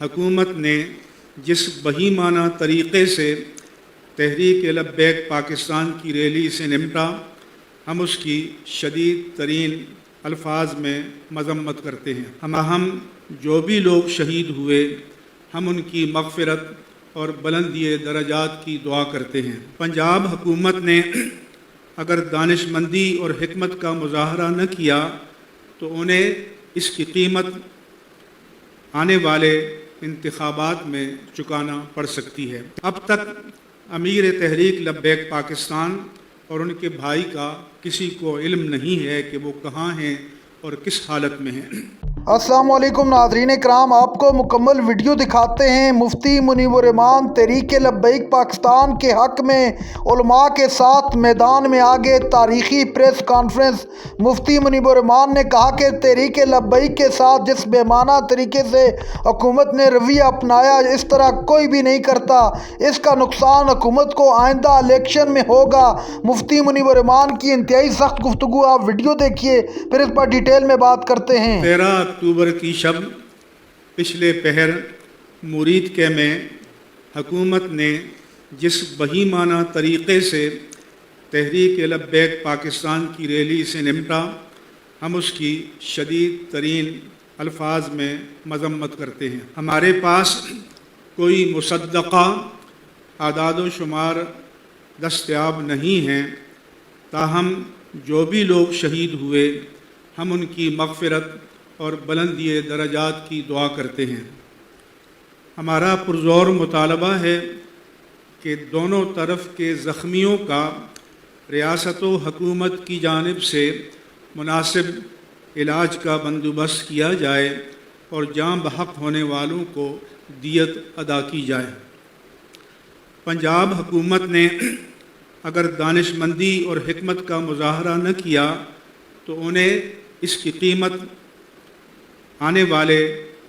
हुकूमत ने जिस बहीमाना तरीक़े से तहरीक लब्बैक पाकिस्तान की रैली से निपटा, हम उसकी शदीद तरीन अल्फाज में मज़म्मत करते हैं। हम जो भी लोग शहीद हुए, हम उनकी मग़फ़िरत और बुलंदी दरजात की दुआ करते हैं। पंजाब हुकूमत ने अगर दानिशमंदी और हिकमत का मुज़ाहरा न किया तो उन्हें इसकी कीमत आने वाले इंतखाबात में चुकाना पड़ सकती है। अब तक अमीर तहरीक लब्बैक पाकिस्तान और उनके भाई का किसी को इल्म नहीं है कि वो कहाँ हैं और किस हालत में हैं। अस्सलाम वालेकुम नाज़रीन कराम, आपको मुकम्मल वीडियो दिखाते हैं। मुफ्ती मुनीबुर रहमान तहरीक लब्बैक पाकिस्तान के हक़ में उलमा के साथ मैदान में आगे तारीख़ी प्रेस कॉन्फ्रेंस। मुफ्ती मुनीबुर रहमान ने कहा कि तहरीक लब्बैक के साथ जिस बेमाना तरीके से हुकूमत ने रवैया अपनाया, इस तरह कोई भी नहीं करता। इसका नुकसान हुकूमत को आइंदा इलेक्शन में होगा। मुफ्ती मुनीबुर रहमान की इंतहाई सख्त गुफ्तगू, आप वीडियो देखिए, फिर इस पर डिटेल में बात करते हैं। 13 अक्टूबर की शब पिछले पहर मुरीद के में हुकूमत ने जिस बहीमाना तरीक़े से तहरीक लब्बैक पाकिस्तान की रैली से निपटा, हम उसकी शदीद तरीन अल्फाज में मज़म्मत करते हैं। हमारे पास कोई मुसद्दक़ा आदाद व शुमार दस्तयाब नहीं हैं, ताहम जो भी लोग शहीद हुए, हम उनकी मग़फ़िरत और बुलंदी दरजात की दुआ करते हैं। हमारा पुरज़ोर मुतालबा है कि दोनों तरफ के ज़ख्मियों का रियासत व हुकूमत की जानिब से मुनासिब इलाज का बंदोबस्त किया जाए और जान बहक होने वालों को दियत अदा की जाए। पंजाब हुकूमत ने अगर दानिशमंदी और हिकमत का मुज़ाहरा न किया तो उन्हें इसकी कीमत आने वाले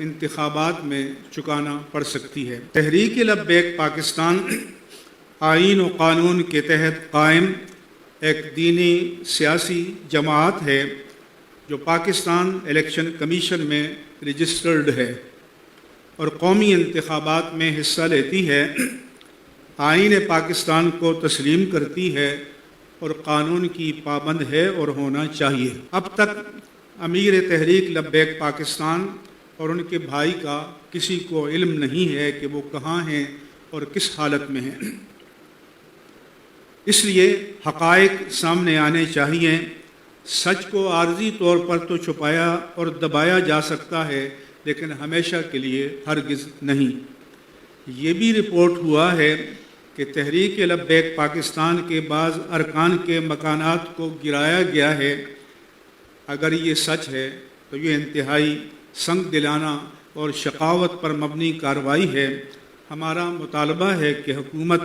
इंतखाबात में चुकाना पड़ सकती है। तहरीक लब्बैक पाकिस्तान आईन व कानून के तहत कायम एक दीनी सियासी जमात है जो पाकिस्तान इलेक्शन कमीशन में रजिस्टर्ड है और कौमी इंतखाबात में हिस्सा लेती है, आईन पाकिस्तान को तस्लीम करती है और कानून की पाबंद है और होना चाहिए। अब तक अमीर तहरीक लब्बैक पाकिस्तान और उनके भाई का किसी को इल्म नहीं है कि वो कहाँ हैं और किस हालत में हैं। इसलिए हक़ाइक़ सामने आने चाहिए। सच को आर्जी तौर पर तो छुपाया और दबाया जा सकता है, लेकिन हमेशा के लिए हरगिज़ नहीं। ये भी रिपोर्ट हुआ है कि तहरीक लब्बैक पाकिस्तान के बाज़ अरकान के मकानात को गिराया गया है। अगर ये सच है तो ये इंतहाई संग दिलाना और शकावत पर मबनी कार्रवाई है। हमारा मुतालबा है कि हुकूमत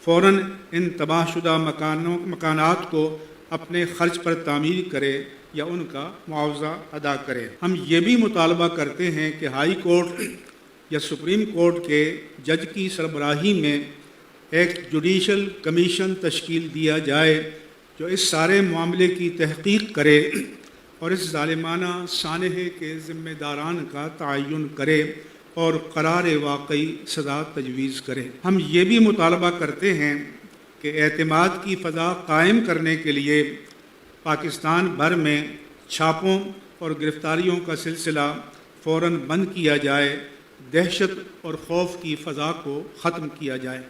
फ़ौरन इन तबाहशुदा मकानात को अपने ख़र्च पर तामीर करे या उनका मुआवजा अदा करे। हम ये भी मुतालबा करते हैं कि हाई कोर्ट या सुप्रीम कोर्ट के जज की सरबराही में एक जुडिशल कमीशन तश्कील दिया जाए जो इस सारे मामले की तहक़ीक़ करे और इस ज़ालिमाना सानहे के ज़िम्मेदारान का तयन करे और करार वाकई सज़ा तजवीज़ करे। हम ये भी मुतालबा करते हैं कि एतमाद की फ़ज़ा कायम करने के लिए पाकिस्तान भर में छापों और गिरफ़्तारियों का सिलसिला फ़ौरन बंद किया जाए, दहशत और खौफ की फ़ज़ा को ख़त्म किया जाए।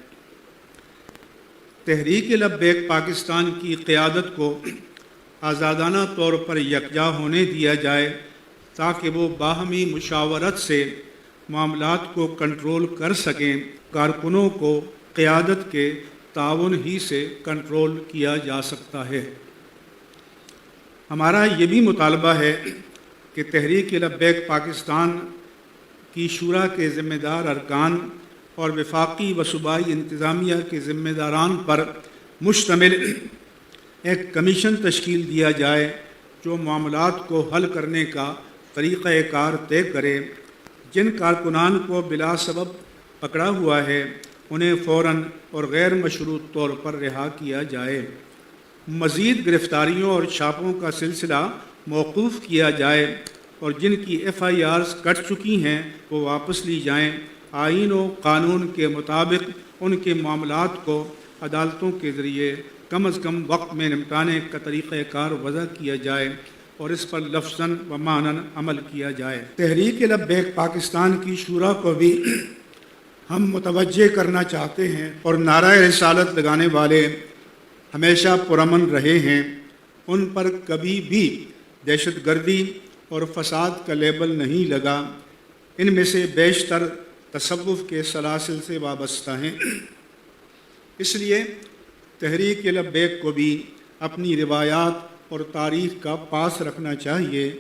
तहरीक लब्बैक पाकिस्तान की क़यादत को आज़ादाना तौर पर यकजा होने दिया जाए ताकि वो बाहमी मुशावरत से मामलात को कंट्रोल कर सकें। कारकुनों को क़यादत के ताउन ही से कंट्रोल किया जा सकता है। हमारा ये भी मुतालबा है कि तहरीक लब्बैक पाकिस्तान की शूरा के ज़िम्मेदार अरकान और वफाकी व सूबाई इंतज़ामिया के ज़िम्मेदारान पर मुश्तमिल एक कमीशन तश्कील दिया जाए जो मामलात को हल करने का तरीक़ाकार तय करे। जिन कारकुनान को बिला सबब पकड़ा हुआ है उन्हें फ़ौरन और गैर मशरूत तौर पर रिहा किया जाए। मज़ीद गिरफ़्तारियों और छापों का सिलसिला मौकूफ़ किया जाए اور جن کی FIRs کٹ چکی ہیں وہ واپس لی جائیں۔ آئین و قانون کے مطابق ان کے معاملات کو عدالتوں کے ذریعے کم از کم وقت میں نمٹانے کا طریقہ کار وضع کیا جائے اور اس پر لفظاً و معناً عمل کیا جائے۔ تحریک لبیک پاکستان کی شورا کو بھی ہم متوجہ کرنا چاہتے ہیں اور نعرہ رسالت لگانے والے ہمیشہ پرامن رہے ہیں، ان پر کبھی بھی دہشت گردی اور فساد کا لیبل نہیں لگا۔ ان میں سے بیشتر تصوف کے سلاسل سے وابستہ ہیں۔ اس لیے تحریک لبیک کو بھی اپنی روایات اور تاریخ کا پاس رکھنا چاہیے،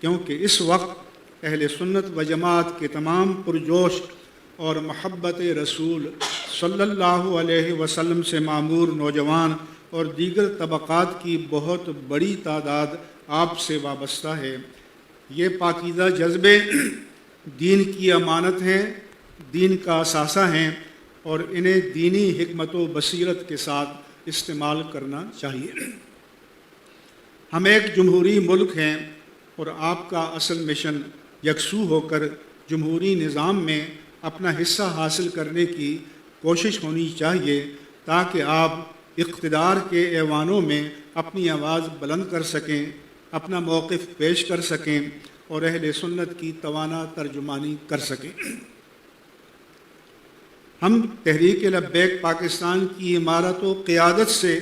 کیونکہ اس وقت اہل سنت و جماعت کے تمام پرجوش اور محبت رسول صلی اللہ علیہ وسلم سے معمور نوجوان اور دیگر طبقات کی بہت بڑی تعداد آپ سے وابستہ ہے۔ یہ پاکیزہ جذبے دین کی امانت ہیں، دین کا اثاثہ ہیں اور انہیں دینی حکمت و بصیرت کے ساتھ استعمال کرنا چاہیے۔ ہم ایک جمہوری ملک ہیں اور آپ کا اصل مشن یکسو ہو کر جمہوری نظام میں اپنا حصہ حاصل کرنے کی کوشش ہونی چاہیے، تاکہ آپ اقتدار کے ایوانوں میں اپنی آواز بلند کر سکیں، اپنا موقف پیش کر سکیں اور اہل سنت کی توانا ترجمانی کر سکیں۔ ہم تحریک لبیک پاکستان کی عمارت و قیادت سے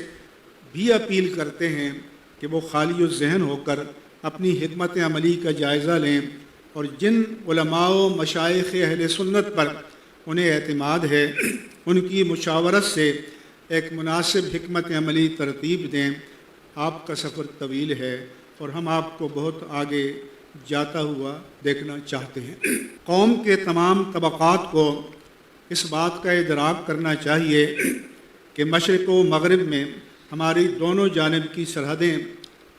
بھی اپیل کرتے ہیں کہ وہ خالی الذہن ہو کر اپنی حکمت عملی کا جائزہ لیں اور جن علماء و مشائخ اہل سنت پر انہیں اعتماد ہے ان کی مشاورت سے ایک مناسب حکمت عملی ترتیب دیں۔ آپ کا سفر طویل ہے اور ہم آپ کو بہت آگے جاتا ہوا دیکھنا چاہتے ہیں۔ قوم کے تمام طبقات کو اس بات کا ادراک کرنا چاہیے کہ مشرق و مغرب میں ہماری دونوں جانب کی سرحدیں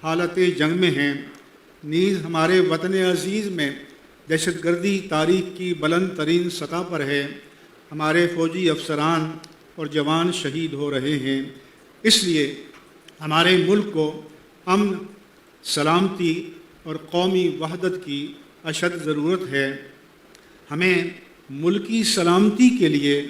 حالت جنگ میں ہیں، نیز ہمارے وطن عزیز میں دہشت گردی تاریخ کی بلند ترین سطح پر ہے۔ ہمارے فوجی افسران اور جوان شہید ہو رہے ہیں۔ اس لیے ہمارے ملک کو امن، سلامتی اور قومی وحدت کی اشد ضرورت ہے۔ ہمیں ملکی سلامتی کے لیے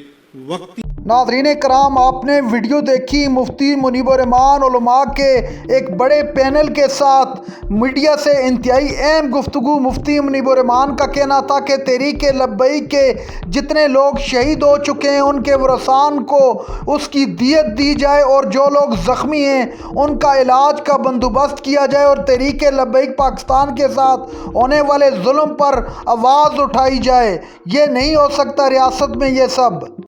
وقتی ناظرین کرام، آپ نے ویڈیو دیکھی مفتی منیب الرحمان علماء کے ایک بڑے پینل کے ساتھ میڈیا سے انتہائی اہم گفتگو۔ مفتی منیب الرحمان کا کہنا تھا کہ تحریک لبیک کے جتنے لوگ شہید ہو چکے ہیں ان کے ورثان کو اس کی دیت دی جائے اور جو لوگ زخمی ہیں ان کا علاج کا بندوبست کیا جائے اور تحریک لبیک پاکستان کے ساتھ ہونے والے ظلم پر آواز اٹھائی جائے۔ یہ نہیں ہو سکتا ریاست میں یہ سب۔